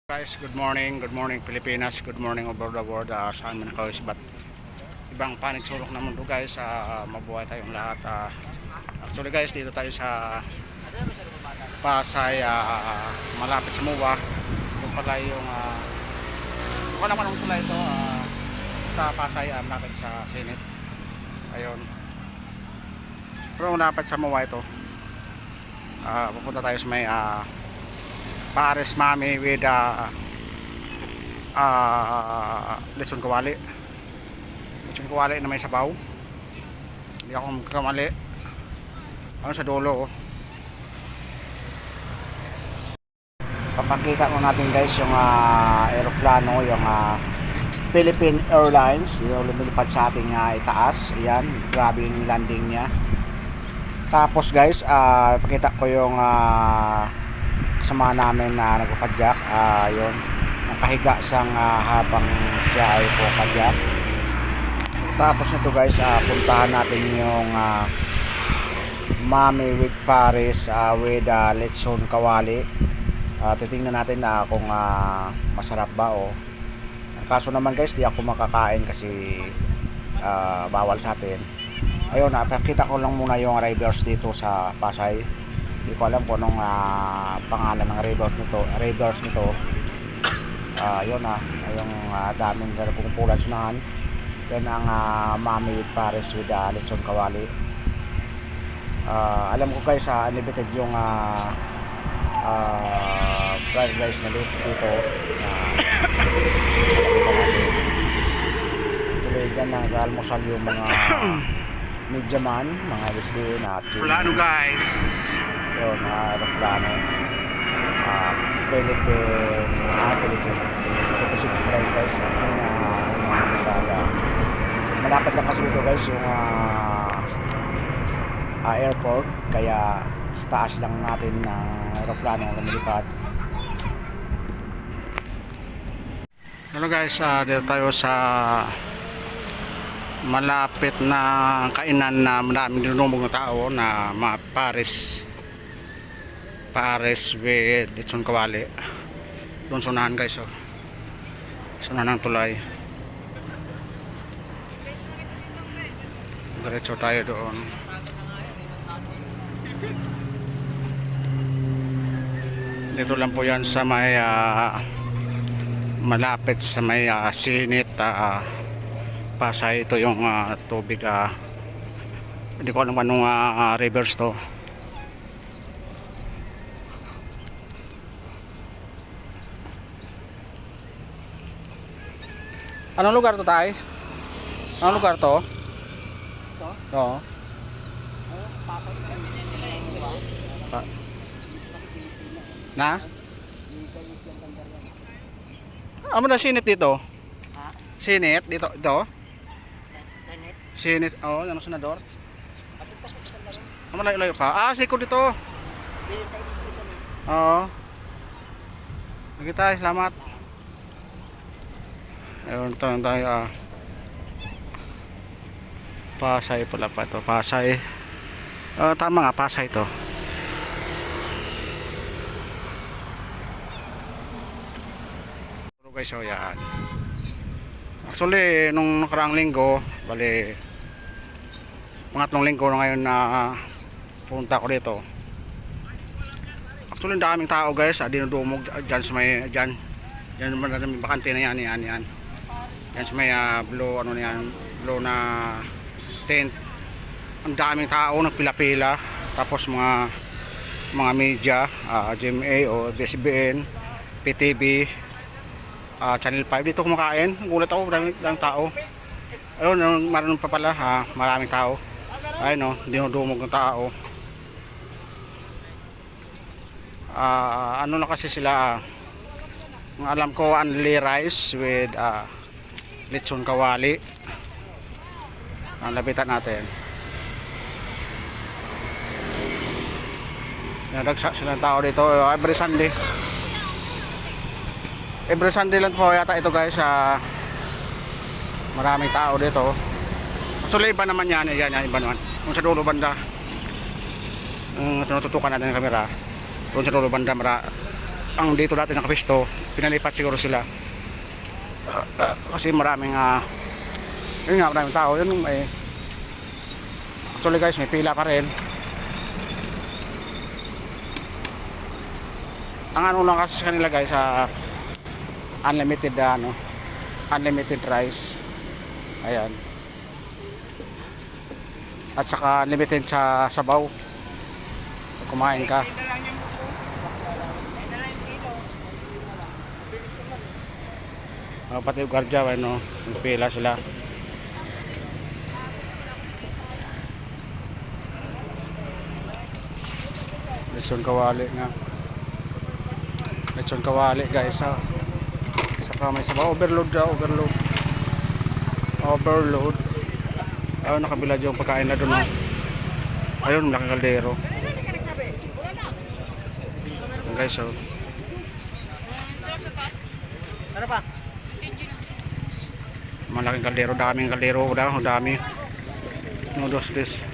Guys, good morning Pilipinas, good morning over the world, saan man kayo ba't ibang panig sulok na mundo guys, mabuhay tayong lahat. Actually guys, dito tayo sa Pasay, malapit sa MUA. Ito pala yung wala man ang pala ito, sa Pasay, malapit sa Senate, ayun, pero malapit sa MUA ito. Pupunta tayo sa may Pares Mami with lechon kawali. Lechon kawali na may sabaw. Hindi ako magkamali. Ano sa dulo, oh. Papakita ko natin guys yung aeroplano, yung Philippine Airlines, yung lumilipad sa ating itaas. Ayan, grabe yung landing niya. Tapos guys, pakita ko yung kasama namin na nagpapadyak, yun, nakahiga siyang habang siya ay pupadyak. Tapos nito guys, puntahan natin yung Mami with Paris with lechon kawali. Titingnan natin kung masarap ba o. Kaso naman guys, di ako makakain kasi bawal sa atin. Ayun, pakita ko lang muna yung riders dito sa Pasay. Hindi ko alam kung anong pangalan ng riders nito. Yun yung daming pumupulan sunahan. Yan ang Mami with Paris with lechon kawali. Alam ko guys, unlimited yung fried rice na dito. Tuloy dyan nag-almusal yung mga media man, mga lesbian at Plano guys. yun, aeroplano, Philippine sa Pacific Line guys. Malapit lang kasi dito guys yung airport, kaya sa taas lang natin ng aeroplano lumilipad. Hello guys, dito tayo sa malapit na kainan na maraming dinumog na tao na mga Pares with lechon kawali. Doon sunahan guys, sunahan ng tulay. Diretso tayo doon. Dito lang po yan sa may malapit sa may Senate, Pasay. Ito yung tubig, hindi ko alam anong rivers to. Anong lugar to, tay? Anong lugar to? Ito? Oo. Na? Ano na Senate dito? Ha? Senate dito, ito? Senate? Senate, ano senador? Ato pa po sa kanila. Malayo-layo pa. Siko dito. Dito sa school kami. Oo. Sige tayo, salamat. Ayun, tayo. Pasay pala pa ito. Pasay. Tama nga, Pasay ito. Guys, yan. Actually, nung nakaraang linggo, bali, pangatlong linggo na ngayon na punta ko dito. Actually, daming tao guys, dinudumog dyan sa may, dyan naman na may bakante na yan. Yan sa may blue, ano na yan, blue na tent. Ang daming tao, nagpila-pila. Tapos mga media, GMA o BSBN, PTV, Channel 5 dito kumakain. Gulat ako, daming tao. Ayun, maraming pa pala, maraming tao. Ayun, dinudumog ng tao. Ano na kasi sila, ang alam ko, only rice with lechon kawali. Ang lapitan natin. Nadagsa silang tao dito every Sunday. Every Sunday lang po yata ito guys. Maraming tao dito. Actually iba naman yan, iba naman. Kung sa dulo banda, tinututukan natin ng kamera. Doon sa dulo banda ang dito dati nakapisto, pinalipat siguro sila. Kasi maraming yun nga, maraming tao. Yun may actually guys, may pila pa rin. Ang ano lang kasi sa kanila guys, unlimited unlimited rice. Ayan. At saka limited sa sabaw. Pag kumain ka. Pati yung gardya, ano, pila sila. Lechon kawali nga. Lechon kawali guys ha. Saka may sabaw, overload. Ayun, nakabilad yung pagkain na doon. Ayun, malaking kaldero. Ayan, guys, oh. Ano pa? Malaking kaldero, daming kaldero, dami. Noodles this.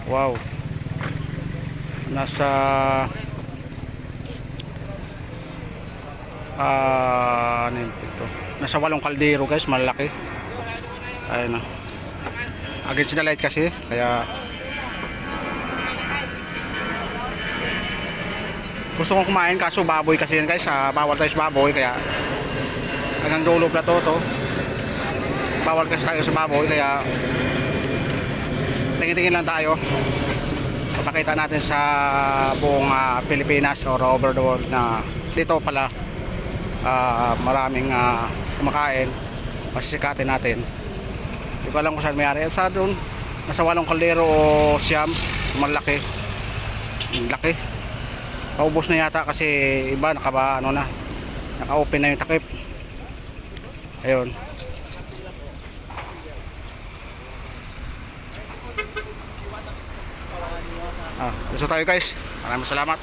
Wow. Nasa ano yun ito? Nasa 8 kaldero guys, malaki. Ayun na. Against the light kasi, kaya gusto kong kumain kaso baboy kasi yan guys, bawal tayo sa baboy kaya hanggang dulo pala to. Bawal kasi tayo sa baboy kaya tingin-tingin lang tayo. Papakita natin sa buong Pilipinas or over the world na dito pala maraming kumakain. Masisikatin natin. Hindi ko alam kung saan mayari. Sa doon, nasa 8 kaldero o siyam, malaki. Laki. Paubos na yata kasi iba naka-open na yung takip. Ayun. Gusto tayo guys. Maraming salamat.